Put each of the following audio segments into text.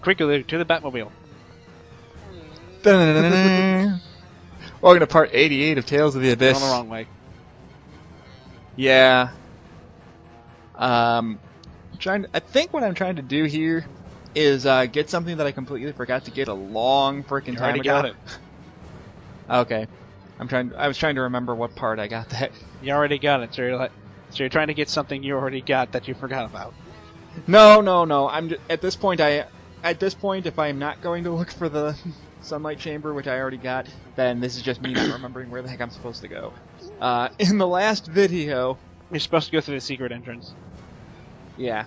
quickly to the Batmobile. Welcome to part 88 of Tales of the Abyss. Going the wrong way. Yeah. I think what I'm trying to do here is get something that I completely forgot to get a long freaking time ago. Got it. Okay. I was trying to remember what part I got that. You already got it, so you're trying to get something you already got that you forgot about. No. At this point, if I'm not going to look for the sunlight chamber, which I already got, then this is just me not remembering where the heck I'm supposed to go. In the last video, You're supposed to go through the secret entrance. yeah,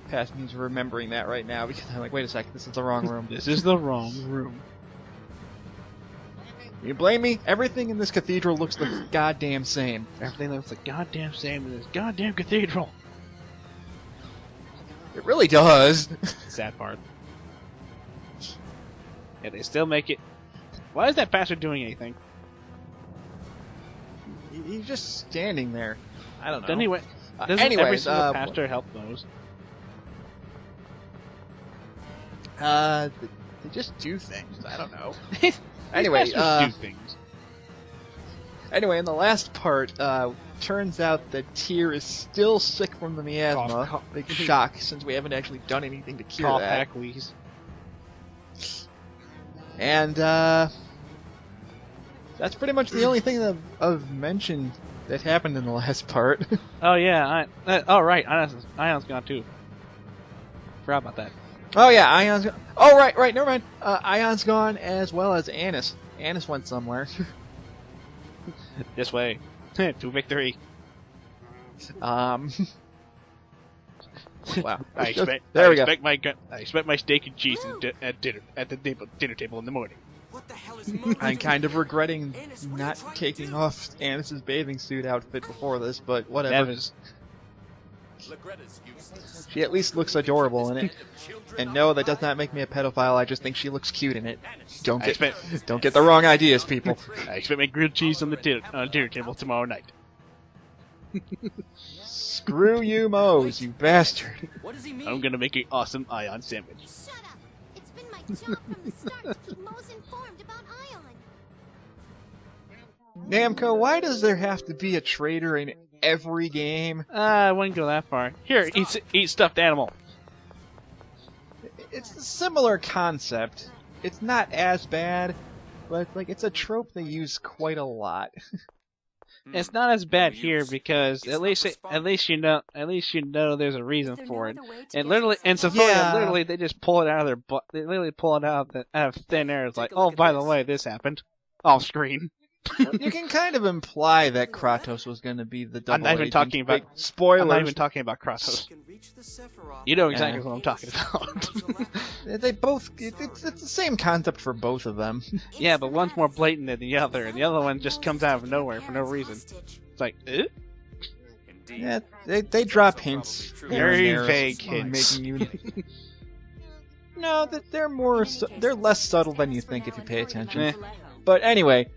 past me's remembering that right now because I'm like, wait a second, this is the wrong room. This is the wrong room. You blame me? Everything in this cathedral looks the goddamn same. Everything looks the goddamn same in this goddamn cathedral. It really does. Sad part. Yeah, they still make it. Why is that bastard doing anything? He's just standing there. I don't know. Anyway, doesn't every single pastor help those? They just do things. I don't know. Anyway, Anyway, do things. Anyway, in the last part, turns out that Tyr is still sick from the miasma. Cough. Big shock, since we haven't actually done anything to cure Call that. back, please. And, that's pretty much the only thing of mention that happened in the last part. Oh yeah, right, Ion's gone too. Forgot about that. Oh yeah, Ion's gone. Oh right, never mind. Ion's gone as well as Annis. Annis went somewhere. This way. To victory. Wow. I expect my steak and cheese at the dinner table in the morning. What the hell is Mohs? I'm kind of regretting not taking off Annis's bathing suit outfit before this, but whatever. Nevis. She at least looks adorable in it. And no, that does not make me a pedophile. I just think she looks cute in it. Don't get the wrong ideas, people. I expect my grilled cheese on the dinner table tomorrow night. Screw you, Mohs, you bastard. What does he mean? I'm gonna make an awesome Ion sandwich. Shut up! It's been my job from the start to keep Mohs informed about Ion. Namco, why does there have to be a traitor in every game? I wouldn't go that far. Here, eat stuffed animal. It's a similar concept. It's not as bad, but like it's a trope they use quite a lot. It's not as bad here because at least you know there's a reason for it. And literally, literally they just pull it out of their butt. They literally pull it out of thin air. It's like, oh, by the way, this happened off screen. You can kind of imply that Kratos was going to be the double I'm not even agent. talking about spoilers. I'm not even talking about Kratos. You know exactly what I'm talking about. They both. It's the same concept for both of them. Yeah, but one's more blatant than the other, and the other one just comes out of nowhere for no reason. It's like, eh? Yeah, they drop hints. here and Very there, vague hints. making you. No, they're less subtle than you think if you pay attention. Eh. But anyway,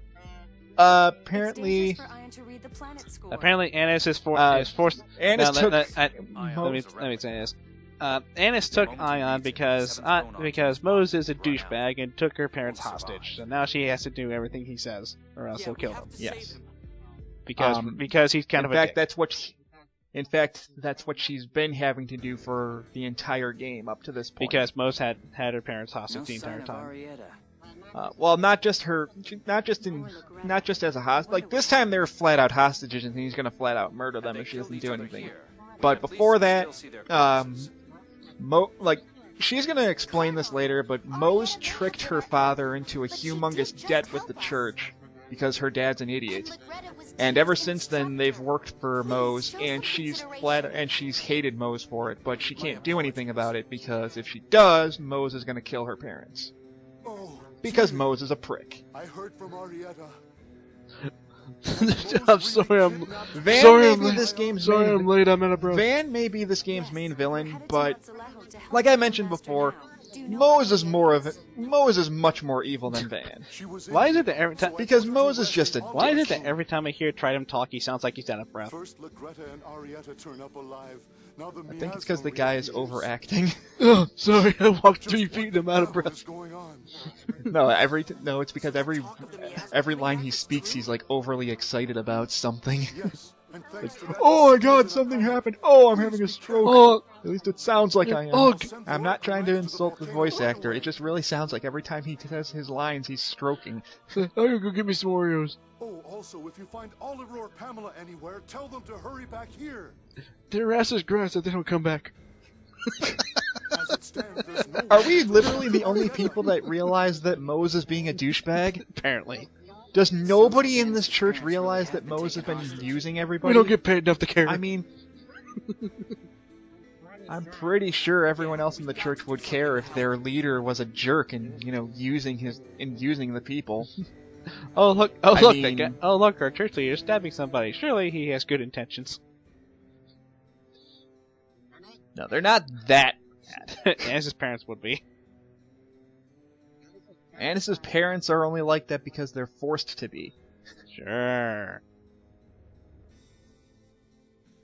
apparently Annis is forced. Annis took. Let me say this. Annis took Ion because Mohs is a douchebag and took her parents hostage. So now she has to do everything he says, or else he'll kill them. Yes. Because he's kind of a dick. In fact, that's what she's been having to do for the entire game up to this point. Because Mohs had her parents hostage the entire time. Well, not just as a hostage. Like this time, they're flat out hostages, and he's gonna flat out murder them if she doesn't do anything. But before that, she's gonna explain this later, but Mohs tricked her father into a humongous debt with the church because her dad's an idiot. And ever since then, they've worked for Mohs, and she's hated Mohs for it, but she can't do anything about it because if she does, Mohs is gonna kill her parents. Because Mohs is a prick. I heard from Arietta. I'm sorry, I'm late. I'm in a bro. Van may be this game's main villain, but like I mentioned before, Mohs is much more evil than Van. Why is it that every time? Because Mohs is just a Why is dick. it that every time I hear Tridum talk, he sounds like he's out of breath? First, Legretta and Arietta turn up alive. I think it's because the guy is overacting. Oh, sorry, I walked 3 feet and I'm out of breath. No, it's because every line he speaks, he's like overly excited about something. Like, oh my God, something happened! Oh, I'm having a stroke. Oh, At least it sounds like I am. oh, I'm not trying to insult the voice actor. It just really sounds like every time he says his lines, he's stroking. I'm gonna go get me some Oreos. Oh, also, if you find Oliver or Pamela anywhere, tell them to hurry back here. Their ass is grass if they don't come back. As it stands, there's no Are we literally the only people that realize that Mohs is being a douchebag? Apparently. Does nobody in this church realize that Mohs has been using everybody? We don't get paid enough to care. I mean, I'm pretty sure everyone else in the church would care if their leader was a jerk and, using the people. Oh look! mean- Look! Our church leader is stabbing somebody. Surely he has good intentions. No, they're not that bad. As his parents would be. Anis's parents are only like that because they're forced to be. Sure.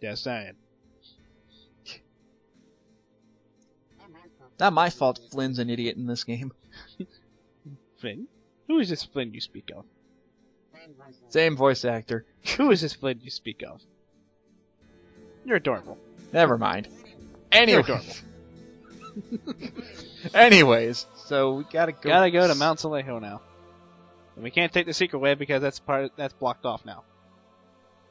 Just saying. Not my fault Flynn's an idiot in this game. Flynn? Who is this Flynn you speak of? Same voice actor. Who is this Flynn you speak of? You're adorable. Never mind. You're Anyway. adorable. Anyways, so we gotta go. Gotta go to Mount Zeleho now. And we can't take the secret way because that's blocked off now.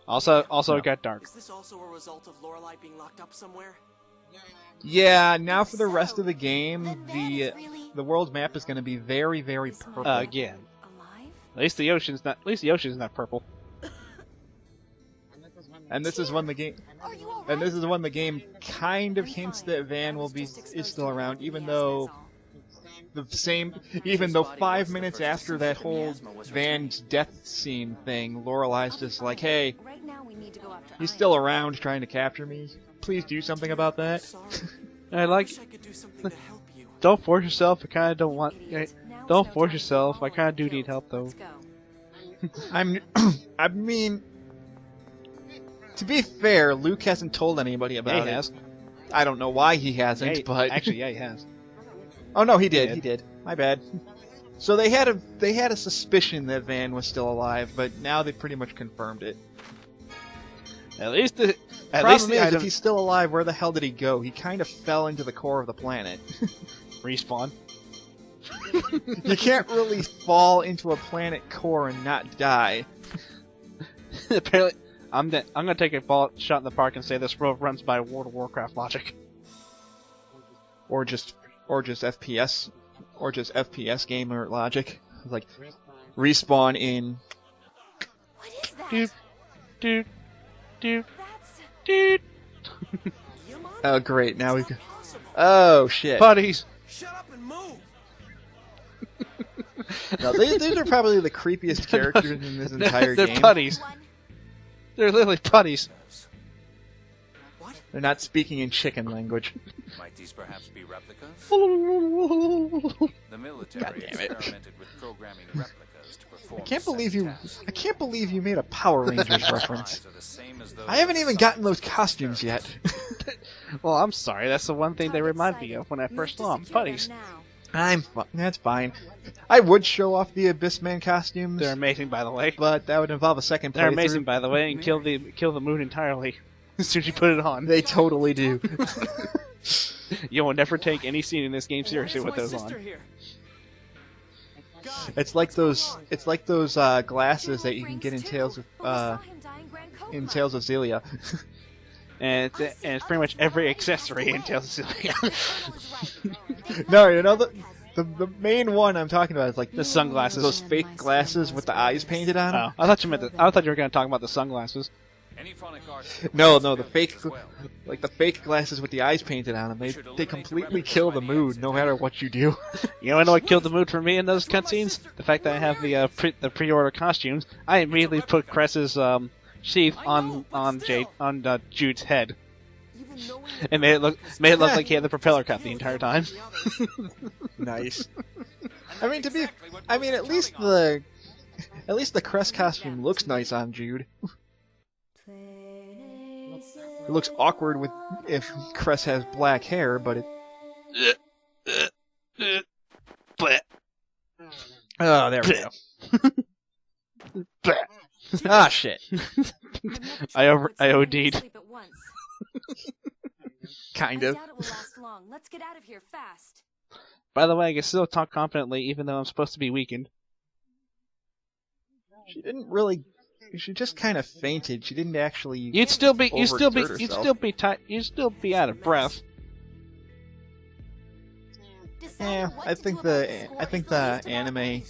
Also, No. it got dark. Is this also a result of Lorelei being locked up somewhere? Yeah, now for the rest of the game, Then that the is really the world map is going to be very, very purple. Again. alive? At least the ocean's not purple. And this is when the game, Are you all and right? this is when the game kind of hints that Van is still around, even though even though 5 minutes after that whole Van's death scene thing, Lorelei's just like, hey, Right now we need to go after he's Ian. still around trying to capture me. Please do something about that. Sorry. I like. Wish I could do something to help you. Don't force yourself. I kind of don't want. Idiot. Now is Don't no force time yourself. for I kinda do all need help, though. Let's go. I mean, to be fair, Luke hasn't told anybody about Yeah, he it. has. I don't know why he hasn't, Yeah, but actually, yeah, he has. oh no, he did. did. He did. My bad. So they had a suspicion that Van was still alive, but now they pretty much confirmed it. At least the Problem is, item if he's still alive, where the hell did he go? He kind of fell into the core of the planet. respawn. You can't really fall into a planet core and not die. Apparently, I'm gonna take a shot in the park and say this world runs by World of Warcraft logic. Or just FPS, or just FPS gamer logic. Like, respawn in. What is that? Dude, dude, dude, That's dude. Yaman? Oh great, now we go. Impossible. Oh shit. Buddies. Shut up and move. No, these are probably the creepiest characters in this entire They're game. putties. one. They're literally putties. What? They're not speaking in chicken language. Might these perhaps be replicas? The military God damn it. experimented with programming replicas to perform I can't set believe you. tasks. I can't believe you made a Power Rangers Their reference. eyes are the same as those I haven't of even the gotten those scientists' costumes yet. experiments. Well, I'm sorry. That's the one thing they Target remind me sighted. of when I Move first to saw them. secure Putties. them now. That's fine. I would show off the Abyssman costumes, They're amazing, by the way. but that would involve a second They're playthrough. amazing, by the way, and kill the moon entirely as soon as you put it on. They totally do. You will never take any scene in this game seriously Why with is those my sister on. here? It's like those. It's like those glasses that you can get in Tales of Tales of Zelia. And it's pretty much every accessory in Tales of Zeleho. No, you know the main one I'm talking about is like The sunglasses. those fake glasses with the eyes painted on them. Oh, I thought you were going to talk about the sunglasses. Any phonic arts No, the fake, as well. like the fake glasses with the eyes painted on them. They completely kill the mood, no matter what you do. You know what killed the mood for me in those cutscenes? The fact that I have the pre-order costumes. I immediately put Cress's sheath on Jude's head, and made it look like he had the propeller cut the entire time. Nice. I mean, at least the Crest costume looks nice on Jude. It looks awkward with if Cress has black hair, but it. Oh, there we go. Ah, shit. I OD'd. Sleep at once. Kind I of. doubt it will last long. Let's get out of here fast. By the way, I can still talk confidently even though I'm supposed to be weakened. She didn't really. She just kind of fainted. She didn't actually. You'd still be herself. you'd still be out of breath. Yeah, I think the anime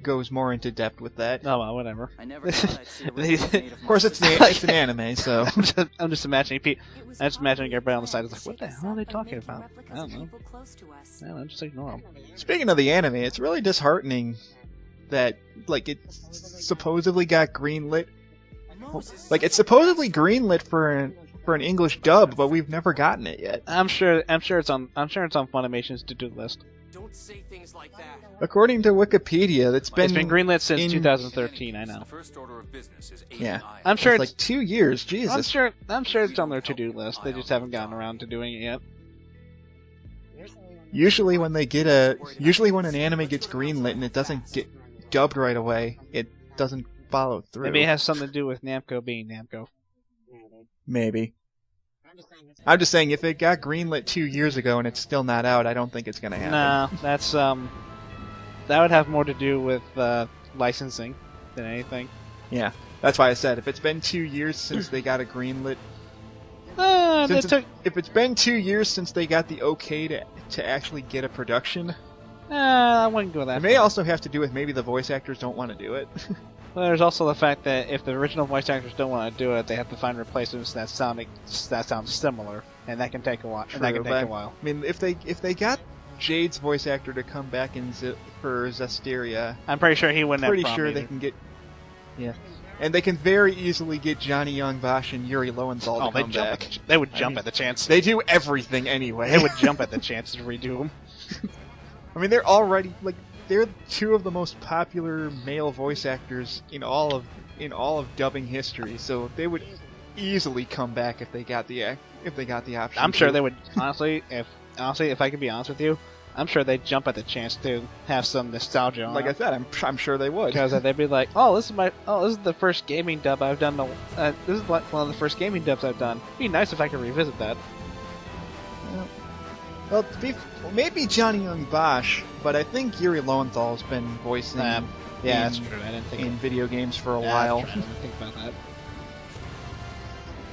goes more into depth with that. Oh well, whatever. I never thought I'd see a real native Of course, it's an anime, so. I'm just imagining I'm just imagining everybody on the side is like, what the hell are they talking about? I don't know. I don't know, just ignore them. Speaking of the anime, it's really disheartening that like it supposedly got greenlit. Like it's supposedly greenlit for an English dub, but we've never gotten it yet. I'm sure it's on Funimation's to-do list. Don't say things like that. According to Wikipedia, it's been greenlit since in- 2013. I know. The first order of business is Yeah. I'm sure it's like 2 years. Jesus. I'm sure it's on their to-do list. They just haven't gotten around to doing it yet. Usually when an anime gets greenlit and it doesn't get dubbed right away, it doesn't follow through. Maybe it has something to do with Namco being Namco. Maybe. I'm just saying, if it got greenlit 2 years ago and it's still not out, I don't think it's gonna happen. No, that's that would have more to do with licensing than anything. Yeah, that's why I said if it's been 2 years since they got a greenlit, if it's been 2 years since they got the okay to actually get a production, I wouldn't go that. it may far. also have to do with maybe the voice actors don't want to do it. Well, there's also the fact that if the original voice actors don't want to do it, they have to find replacements that sound similar, and that can take a while. True, and that can take but, a while. I mean, if they got Jade's voice actor to come back for Zestiria, I'm pretty sure he wouldn't pretty have. sure they can get. Yeah, and they can very easily get Johnny Young Bosch and Yuri Lowenthal to come back. They would jump at the chance. They do everything anyway. They would jump at the chance to redo them. I mean, they're already they're two of the most popular male voice actors in all of dubbing history. So they would easily come back if they got the option. I'm sure they would. Honestly, if I could be honest with you, I'm sure they'd jump at the chance to have some nostalgia on Like I said, I'm sure they would. because they'd be like, this is the first gaming dub I've done. This is one of the first gaming dubs I've done. It'd be nice if I could revisit that. Well, maybe Johnny Young Bosch, but I think Yuri Lowenthal's been voicing Yeah, that's true. I didn't think in video games for a Yeah, while. that's true. I didn't think about that.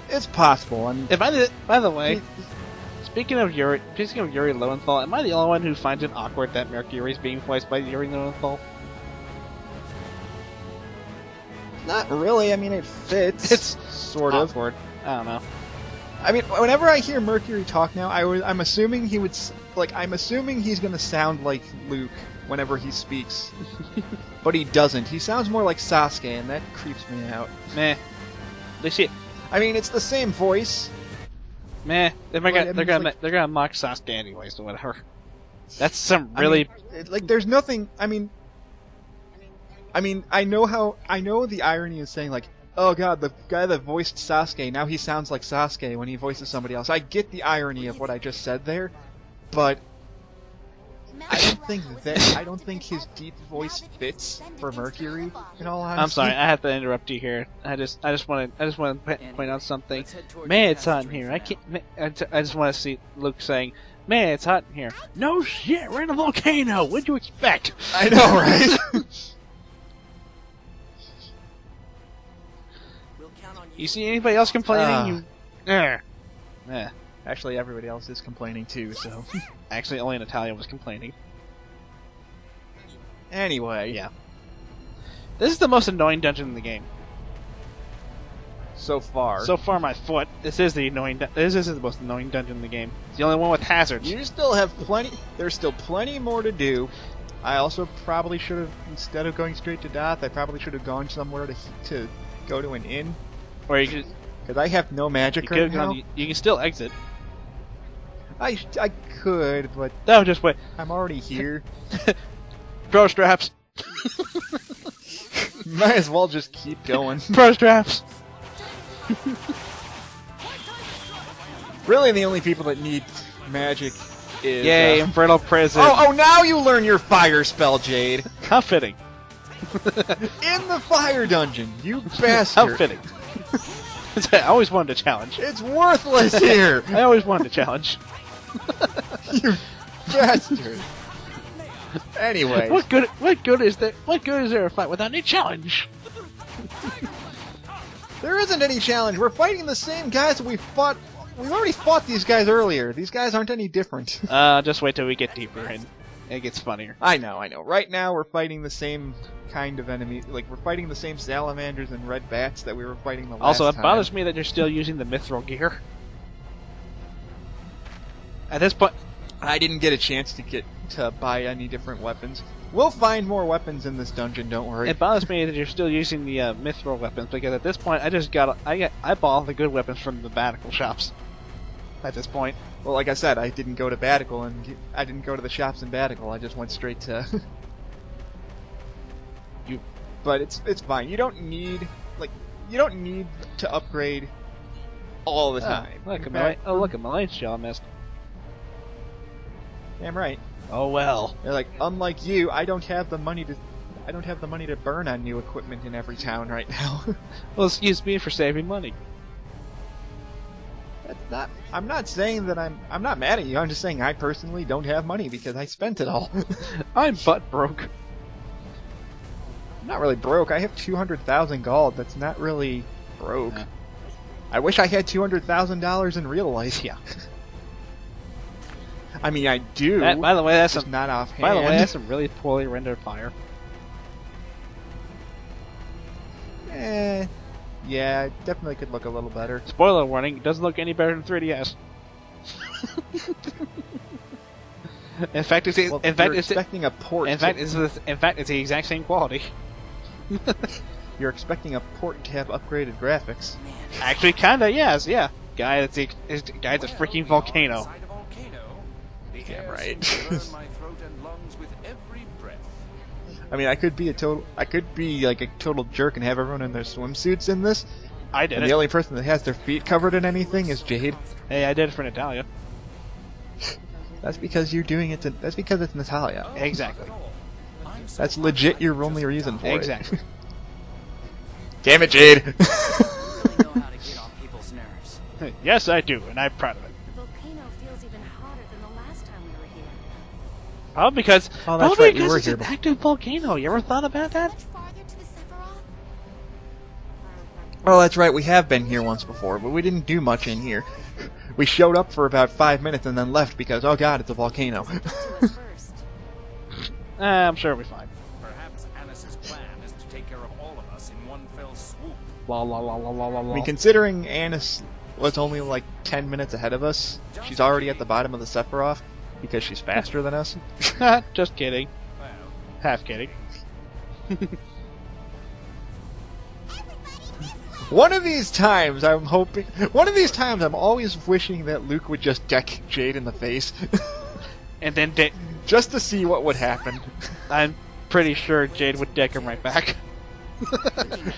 It's possible. I mean, By the way, speaking of Yuri Lowenthal, am I the only one who finds it awkward that Mercury's being voiced by Yuri Lowenthal? not really. I mean, it fits. It's sort of. awkward. I don't know. I mean, whenever I hear Mercury talk now, I'm assuming he would I'm assuming he's gonna sound like Luke whenever he speaks, but he doesn't. He sounds more like Sasuke, and that creeps me out. Meh. They see. I mean, it's the same voice. Meh. They're Well, I gonna mean, they're gonna mock Sasuke anyway, so whatever. That's some really. There's nothing. I mean, I know the irony is saying oh god, the guy that voiced Sasuke, now he sounds like Sasuke when he voices somebody else. I get the irony of what I just said there, but I don't think his deep voice fits for Mercury. In all honesty, I'm sorry, I have to interrupt you here. I just want to point out something. Man, it's hot in here. I can't. I just want to see Luke saying, "Man, it's hot in here." No shit, we're in a volcano. What'd you expect? I know, right? You see anybody else complaining? Yeah. Actually, everybody else is complaining too. So Actually, only Natalia was complaining. anyway, Yeah. This is the most annoying dungeon in the game. so far. So far, my foot. This is the most annoying dungeon in the game. It's the only one with hazards. You still have plenty. There's still plenty more to do. I also probably should have, instead of going straight to Doth, I probably should have gone somewhere to go to an inn. Or you Because I have no magic right now. you can still exit. I could, but No, just wait. I'm already here. Pro straps. Might as well just keep going. Pro straps. Really, the only people that need magic is... Yay, Infernal Prison. Oh, now you learn your fire spell, Jade. How fitting. In the fire dungeon, you How bastard. fitting. I always wanted a challenge. It's worthless here. I always wanted a challenge. You bastard. Anyway. What good is there a fight without any challenge? There isn't any challenge. We're fighting the same guys that we fought. We've already fought these guys earlier. These guys aren't any different. Just wait till we get deeper and it gets funnier. I know. Right now we're fighting the same kind of enemy. Like, we're fighting the same salamanders and red bats that we were fighting the last Also, it time. bothers me that you're still using the mithril gear. At this point, I didn't get a chance to buy any different weapons. We'll find more weapons in this dungeon, don't worry. it bothers me that you're still using the mithril weapons, because at this point, I bought all the good weapons from the batical shops. At this point. Well, like I said, I didn't go to Batical, and I didn't go to the shops in Batical. I just went straight to... But it's fine. You don't need to upgrade all the time. Look at my light shell I missed. Damn right. Oh well. They're like, unlike you, I don't have the money to burn on new equipment in every town right now. Well, excuse me for saving money. I'm not saying that I'm not mad at you. I'm just saying I personally don't have money because I spent it all. I'm butt broke. I'm not really broke. I have 200,000 gold. That's not really broke. Yeah. I wish I had $200,000 in real life. Yeah. I mean, I do. By the way, that's just some. not offhand. By the way, that's some really poorly rendered fire. Yeah, it definitely could look a little better. Spoiler warning: it doesn't look any better than 3DS. In fact, it's expecting a port. it's the exact same quality. You're expecting a port to have upgraded graphics. Actually, kinda, yes, yeah. Guy's a freaking volcano. Yeah, right. I mean, I could be like a total jerk and have everyone in their swimsuits in this. I did and it. the only person that has their feet covered in anything is Jade. Hey, I did it for Natalia. That's because you're doing it. That's because it's Natalia. Exactly. That's legit your only reason for Exactly. it. Damn it, Jade! You really know how to get on people's nerves. Yes, I do, and I'm proud of it. The volcano feels even hotter than the last time we were here. Oh, because that's right, we were it's here an before. active volcano. You ever thought about that? Much farther to the Sephiroth? Oh, that's right. We have been here once before, but we didn't do much in here. We showed up for about 5 minutes and then left because, oh god, it's a volcano. To us first. I'm sure we'll be fine. Perhaps Annis's plan is to take care of all of us in one fell swoop. La la la la la la I la. mean, considering Annis was only like 10 minutes ahead of us, she's already at the bottom of the Sephiroth because she's faster than us. Just kidding. Well, Half kidding. One of these times, I'm always wishing that Luke would just deck Jade in the face. And then Just to see what would happen. I'm pretty sure Jade would deck him right back.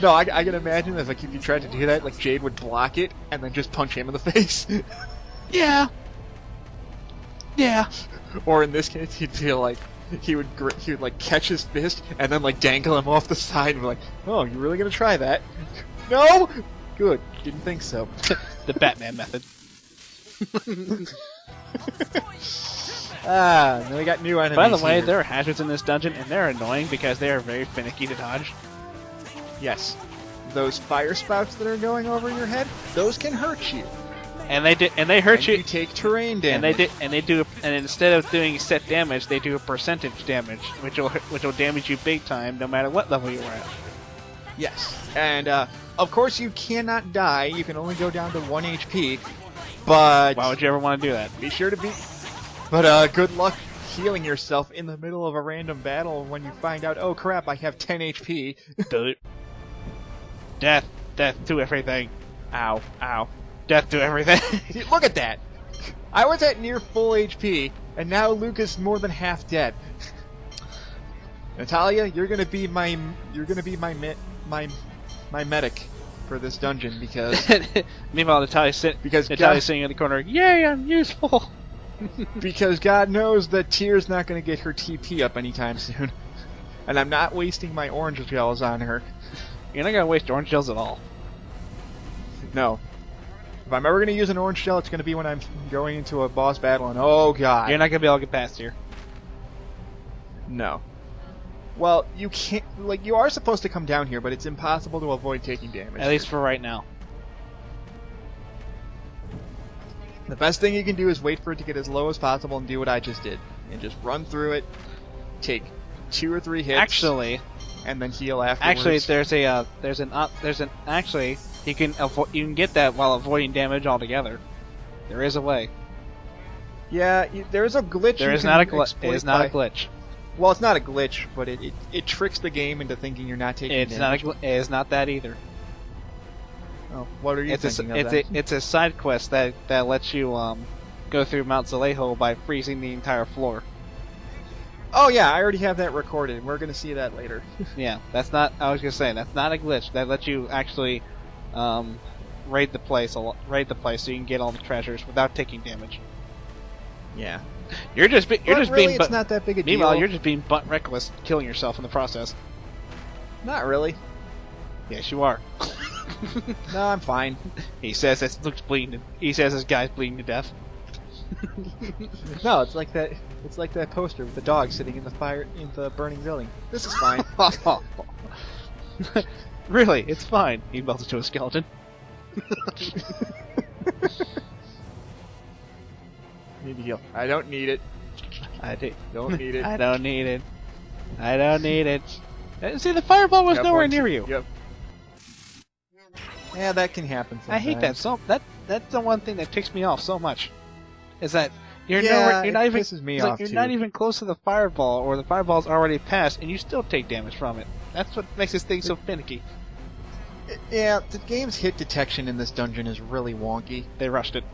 No, I can imagine if you tried to do that, like Jade would block it and then just punch him in the face. Yeah. Yeah. Or in this case, he'd feel like he would like catch his fist and then like dangle him off the side and be like, "Oh, you really gonna try that?" No. Good. Didn't think so. The Batman method. Then we got new enemies. By the way, here. there are hazards in this dungeon, and they're annoying because they are very finicky to dodge. Yes, those fire spouts that are going over your head, those can hurt you. And they hurt And you. you take terrain damage. And instead of doing set damage, they do a percentage damage, which will damage you big time, no matter what level you're at. Yes, and of course you cannot die. You can only go down to 1 HP. But Why would you ever want to do that? be sure to be. But good luck healing yourself in the middle of a random battle when you find out, oh crap, I have 10 HP. Death to everything. Ow, ow. Death to everything. See, look at that. I was at near full HP, and now Luke is more than half dead. Natalia, you're gonna be my medic. for this dungeon because Meanwhile, Natalia's sitting in the corner. Yay, I'm useful. because God knows that Tyr's not going to get her TP up anytime soon, and I'm not wasting my orange gels on her. You're not gonna waste orange gels at all. No. If I'm ever going to use an orange gel, it's going to be when I'm going into a boss battle, and oh god. You're not gonna be able to get past here. No. Well, you can't. Like, you are supposed to come down here, but it's impossible to avoid taking damage. At least for right now. The best thing you can do is wait for it to get as low as possible and do what I just did, and just run through it, take 2 or 3 hits, Actually, and then heal afterwards. Actually, you can get that while avoiding damage altogether. There is a way. Yeah, there's a glitch. There is not a glitch. It is not a glitch. Well, it's not a glitch, but it tricks the game into thinking you're not taking damage. It is not that either. Oh, what are you thinking of then? It's a side quest that lets you go through Mount Zeleho by freezing the entire floor. Oh yeah, I already have that recorded. We're gonna see that later. Yeah, that's not. I was gonna say that's not a glitch. That lets you actually raid the place so you can get all the treasures without taking damage. Yeah. You're just being. It's not that big a deal. Meanwhile, you're just being butt reckless, killing yourself in the process. Not really. Yes, you are. No, I'm fine. He says He says his guy's bleeding to death. No, it's like that. It's like that poster with the dog sitting in the burning building. This is fine. Really, it's fine. He melts into a skeleton. Need to heal. I don't need it. Don't need it. I don't need it. I don't need it. See, the fireball was nowhere near you. Yep. Yeah, that can happen sometimes. I hate that. That's the one thing that ticks me off so much. Is that you're not even close to the fireball, or the fireball's already passed, and you still take damage from it. That's what makes this thing so finicky. Yeah, the game's hit detection in this dungeon is really wonky. They rushed it.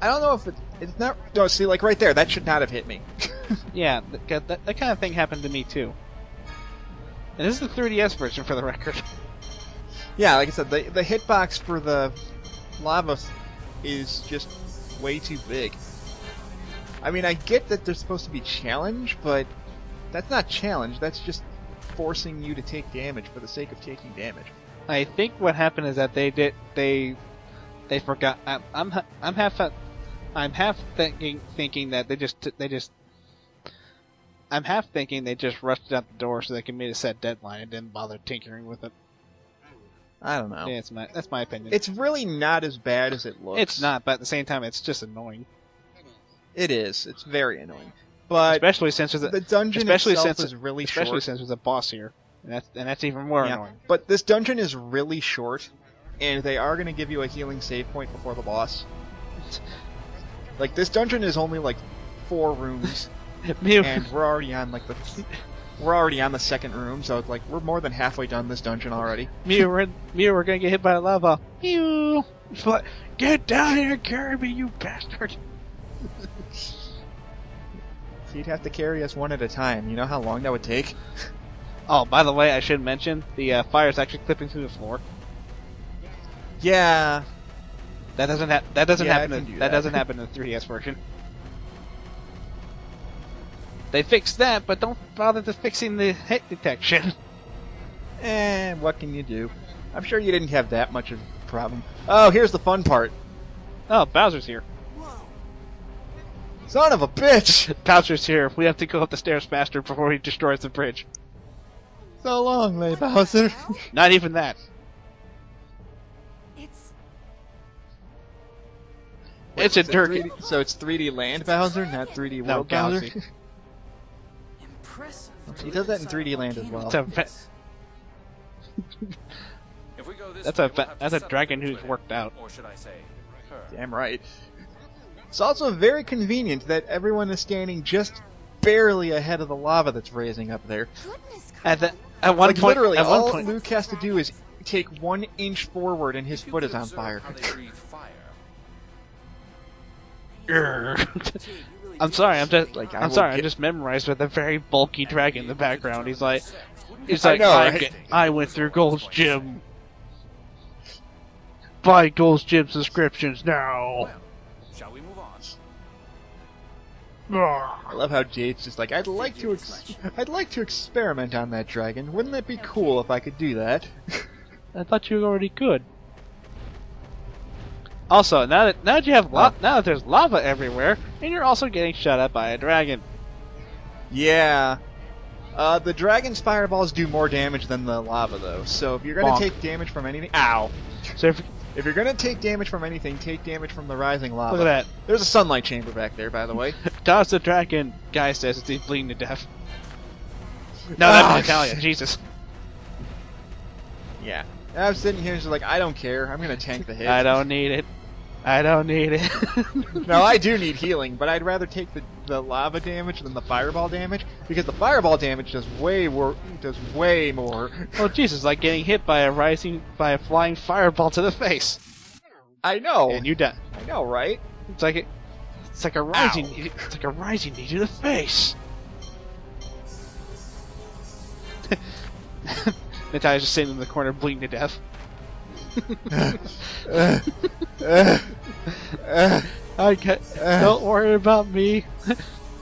I don't know if it's not. No, see, like right there, that should not have hit me. Yeah, that kind of thing happened to me too. And this is the 3DS version, for the record. Yeah, like I said, the hitbox for the lava is just way too big. I mean, I get that they're supposed to be challenge, but that's not challenge. That's just forcing you to take damage for the sake of taking damage. I think what happened is that they forgot. I'm half thinking that I'm half thinking they just rushed out the door so they can meet a set deadline and didn't bother tinkering with it. I don't know. Yeah, that's my opinion. It's really not as bad as it looks. It's not, but at the same time, it's just annoying. It is. It's very annoying. But especially since the dungeon itself is really short. Especially since there's a boss here, and that's even more annoying. But this dungeon is really short, and they are going to give you a healing save point before the boss. Like, this dungeon is only like 4 rooms, and we're already on the second room, so it's like we're more than halfway done this dungeon already. We're gonna get hit by lava. Mew! Get down here and carry me, you bastard! You'd have to carry us one at a time. You know how long that would take? Oh, by the way, I should mention the fire's actually clipping through the floor. Yeah. That doesn't happen. That doesn't happen in the 3DS version. They fixed that, but don't bother to fixing the hit detection. What can you do? I'm sure you didn't have that much of a problem. Oh, here's the fun part. Oh, Bowser's here. Son of a bitch! Bowser's here. We have to go up the stairs faster before he destroys the bridge. So long, Lay Bowser. Not even that. It's a dirt. So it's 3D Land Bowser, not 3D World Bowser. Impressive. He does that in 3D Land as well. That's a dragon who's worked out. Or should I say, her? Damn right. It's also very convenient that everyone is standing just barely ahead of the lava that's raising up there. At one point, literally, at all one point, Luke has to do is take 1 inch forward and his foot is on fire. I'm sorry, I'm just memorized with a very bulky dragon in the background. He's like, I went through Gold's Gym. Buy Gold's Gym subscriptions now. Well, shall we move on? I love how Jade's just like, I'd like to experiment on that dragon. Wouldn't it be cool if I could do that? I thought you already could. Also, now that you have now that there's lava everywhere, and you're also getting shot at by a dragon. Yeah. The dragon's fireballs do more damage than the lava, though. So if you're gonna take damage from anything, ow. So if you're gonna take damage from anything, take damage from the rising lava. look at that. There's a sunlight chamber back there, by the way. Dodge the dragon. Guy says he's bleeding to death. No, that's Natalia. Jesus. Yeah. And I'm sitting here just like, I don't care. I'm gonna tank the hit. I don't need it. I don't need it. No, I do need healing, but I'd rather take the lava damage than the fireball damage, because the fireball damage does way more. Oh Jesus! Like getting hit by a flying fireball to the face. I know. And you die. I know, right? It's like a rising knee to the face. Natalia's just sitting in the corner bleeding to death. Don't worry about me.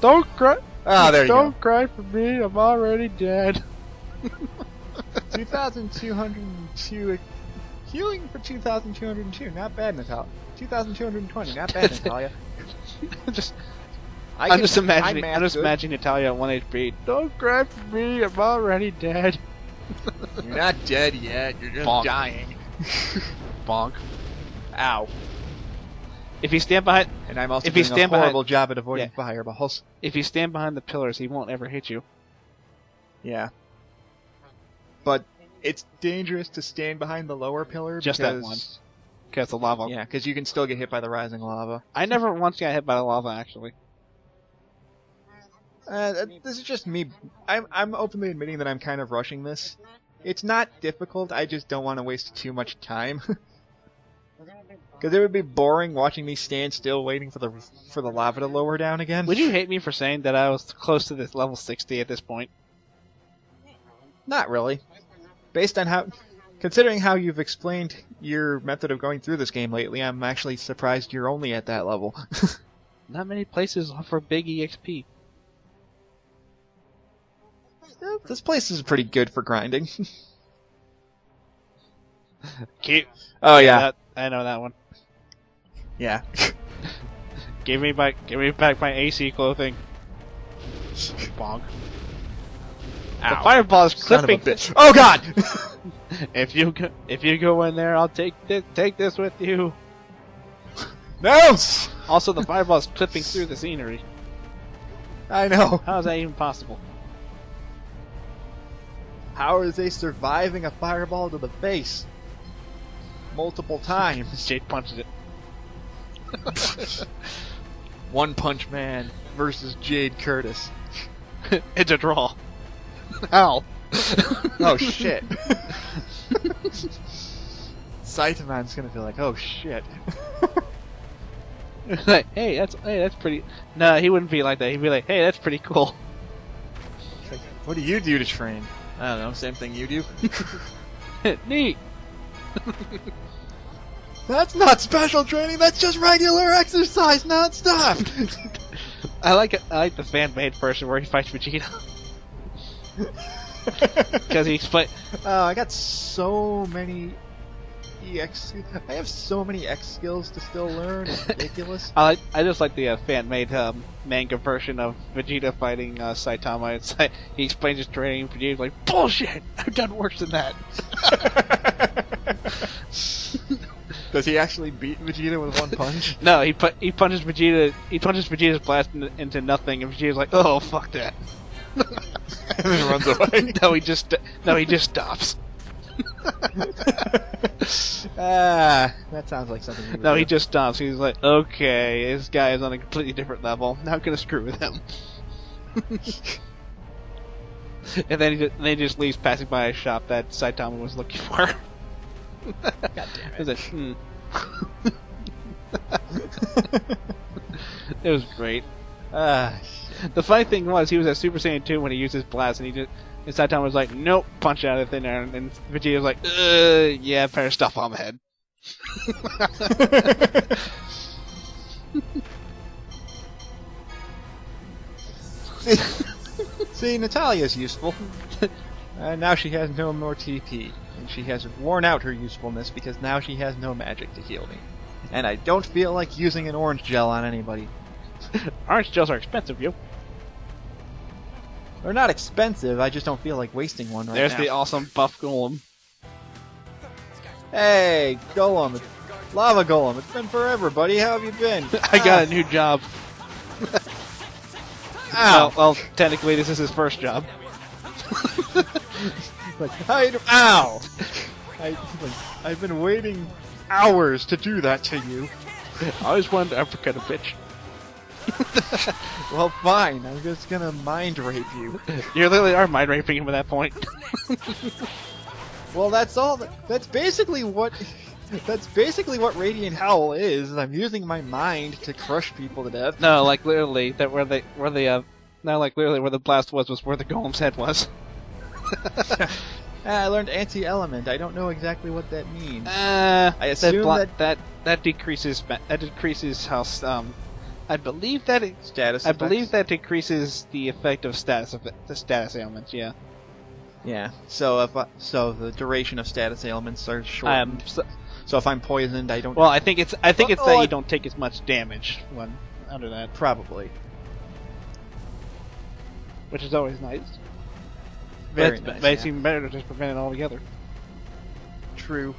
Don't cry. There you Don't cry for me. I'm already dead. 2,202 healing for 2,202. Not bad, Natalia. 2,220. Not bad, Natalia. I'm just imagining Natalia at 1 HP. Don't cry for me. I'm already dead. You're not dead yet. You're just dying. Bonk. Ow. If you stand behind, and I'm also doing a horrible job at avoiding fireballs. If you stand behind the pillars, he won't ever hit you. Yeah. But it's dangerous to stand behind the lower pillar just that once. Because the lava. Yeah, because you can still get hit by the rising lava. I never once got hit by the lava, actually. This is just me. I'm openly admitting that I'm kind of rushing this. It's not difficult, I just don't want to waste too much time. Because it would be boring watching me stand still waiting for the lava to lower down again. Would you hate me for saying that I was close to this level 60 at this point? Not really. Based on considering how you've explained your method of going through this game lately, I'm actually surprised you're only at that level. Not many places offer big EXP. This place is pretty good for grinding. Cute. Oh yeah, I know that one. Yeah. Give me back my AC clothing. Bonk. Ow. The fireball is clipping. Oh god! If you go in there, I'll take this with you. No. Also, the fireball is clipping through the scenery. I know. How is that even possible? How are they surviving a fireball to the face? Multiple times. Jade punches it. One Punch Man versus Jade Curtis. It's a draw. Ow. Oh shit. Saitaman's gonna feel like, oh shit. Like, hey, that's pretty. No, he wouldn't be like that. He'd be like, hey, that's pretty cool. Like, what do you do to train? I don't know, same thing you do. Neat. That's not special training, that's just regular exercise non-stop! I like the fan-made version where he fights Vegeta. Because he explained. I got so many I have so many X skills to still learn. It's ridiculous. I just like the fan-made manga version of Vegeta fighting Saitama. It's like, he explains his training. Vegeta's like, bullshit! I've done worse than that. Does he actually beat Vegeta with one punch? No, he punches Vegeta. He punches Vegeta's blast into nothing, and Vegeta's like, oh fuck that. And then runs away. No, he just stops. That sounds like something. No, he just stops. He's like, okay, this guy is on a completely different level. Not gonna screw with him. And then he just leaves, passing by a shop that Saitama was looking for. God damn it! It was it was great. The funny thing was, he was at Super Saiyan 2 when he used his blast, and Saitama was like, nope, punch out of thin air, and Vegeta was like, yeah, better stuff on my head. See, Natalia's useful. Now she has no more TP, and she has worn out her usefulness because now she has no magic to heal me. And I don't feel like using an orange gel on anybody. Orange gels are expensive, yo. They're not expensive, I just don't feel like wasting one right There's now. the awesome buff golem. Hey, Golem. Lava Golem. It's been forever, buddy. How have you been? I got a new job. Ow. Well, technically this is his first job. Like, ow! I've been waiting hours to do that to you. I always wanted to uppercut a bitch. Well, fine. I'm just gonna mind rape you. You literally are mind raping him at that point. Well, that's all. That's basically what. That's basically what Radiant Howl is. I'm using my mind to crush people to death. No, like literally, that where the no, like literally where the blast was where the golem's head was. I learned anti-element. I don't know exactly what that means. I assume that decreases how I believe that Status. I believe effects? that decreases the effect of the status ailments. Yeah. Yeah. So the duration of status ailments are shortened. So if I'm poisoned, I don't. Well, I think it's that I- you don't take as much damage when under that, Probably. which is always nice. Very But nice. but it's Yeah. even better to just prevent it altogether. True.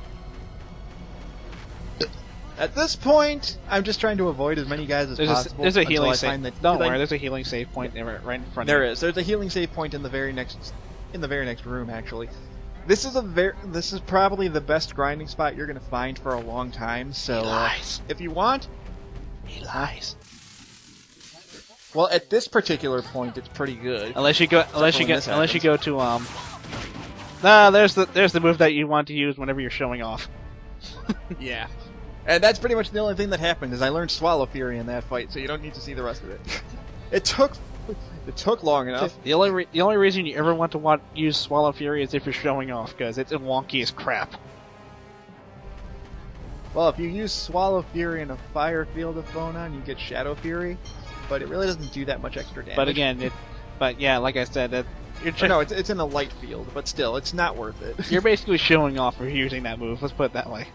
At this point, I'm just trying to avoid as many guys as possible. There's a until healing I save. find that- Don't like, worry, there's a healing save point right in front. There of you. is. There's a healing save point in the very next room. Actually, this is probably the best grinding spot you're gonna find for a long time. So He lies. if you want, He lies. well, at this particular point, it's pretty good. Unless you go to Nah, there's the move that you want to use whenever you're showing off. Yeah. And that's pretty much the only thing that happened is I learned Swallow Fury in that fight, so you don't need to see the rest of it. It took long enough. The only reason you ever want to use Swallow Fury is if you're showing off, because it's wonky as crap. Well, if you use Swallow Fury in a fire field of Phonon, you get Shadow Fury, but it really doesn't do that much extra damage. But again, yeah, like I said, No, it's in a light field, but still, it's not worth it. you're basically showing off for using that move. Let's put it that way.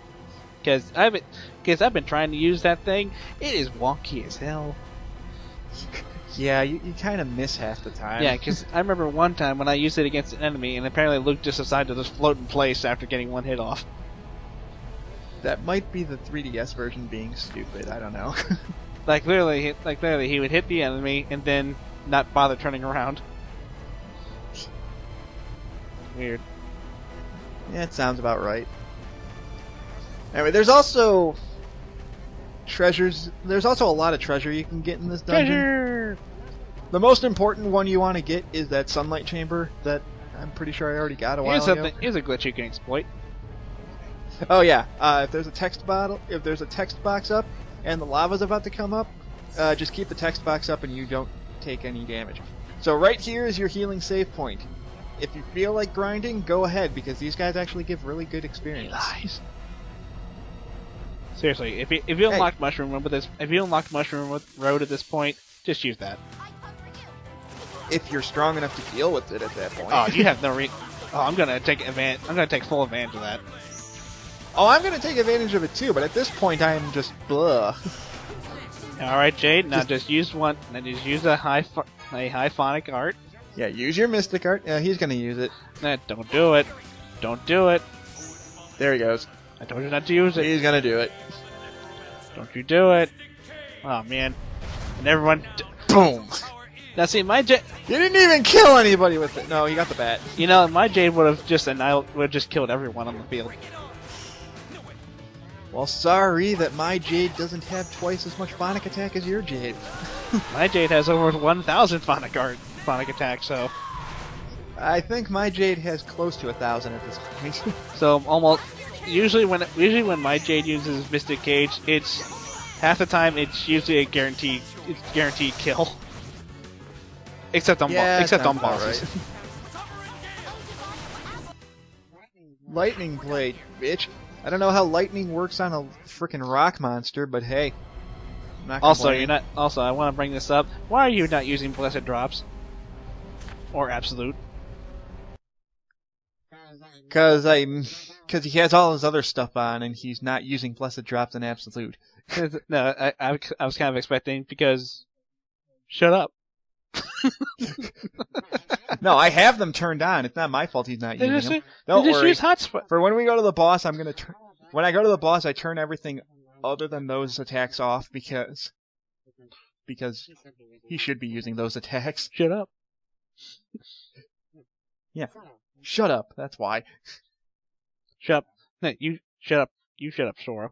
Because I've been trying to use that thing. It is wonky as hell. Yeah, you kind of miss half the time. Yeah, because I remember one time when I used it against an enemy, and apparently Luke just decided to just float in place after getting one hit off. That might be the 3DS version being stupid. I don't know. Like literally, he would hit the enemy and then not bother turning around. Weird. Yeah, it sounds about right. Anyway, there's also treasures. There's also a lot of treasure you can get in this dungeon. Treasure! The most important one you want to get is that sunlight chamber that I'm pretty sure I already got a while ago. Here's a glitch you can exploit. Oh yeah, if there's a text box up, and the lava's about to come up, just keep the text box up and you don't take any damage. So right here is your healing save point. If you feel like grinding, go ahead because these guys actually give really good experience. Lies. Seriously, if you unlock Mushroom Road at this point, just use that. If you're strong enough to deal with it at that point. Oh, you have no Oh, I'm gonna take full advantage of that. Oh, I'm gonna take advantage of it too, but at this point I am just blah. All right, Jade. Now just use one. Now just use a high phonic art. Yeah, use your Mystic Art. Yeah, he's gonna use it. Nah, don't do it. Don't do it. There he goes. I told you not to use it. He's gonna do it. Don't you do it. Oh, man. And everyone... Boom! Now, see, my Jade... You didn't even kill anybody with it. No, he got the bat. You know, my Jade would have just killed everyone on the field. Well, sorry that my Jade doesn't have twice as much Phonic attack as your Jade. My Jade has over 1,000 phonic attack, so... I think my Jade has close to 1,000 at this point. So, almost... Usually when my Jade uses Mystic Cage, it's... Half the time, it's usually a guaranteed kill. Except on bosses. Right. Lightning Blade, bitch. I don't know how lightning works on a freaking rock monster, but hey. I'm not Also, complaining. you're not. Also, I want to bring this up. Why are you not using blessed drops or absolute? Because he has all his other stuff on, and he's not using blessed drops and absolute. No, I was kind of expecting because. Shut up. No, I have them turned on. It's not my fault he's not using them. Don't just worry. use hotspot. For when we go to the boss, I'm gonna when I go to the boss, I turn everything other than those attacks off because he should be using those attacks. Shut up. Yeah. Shut up. That's why. Shut up. No, you shut up. You shut up, Sora.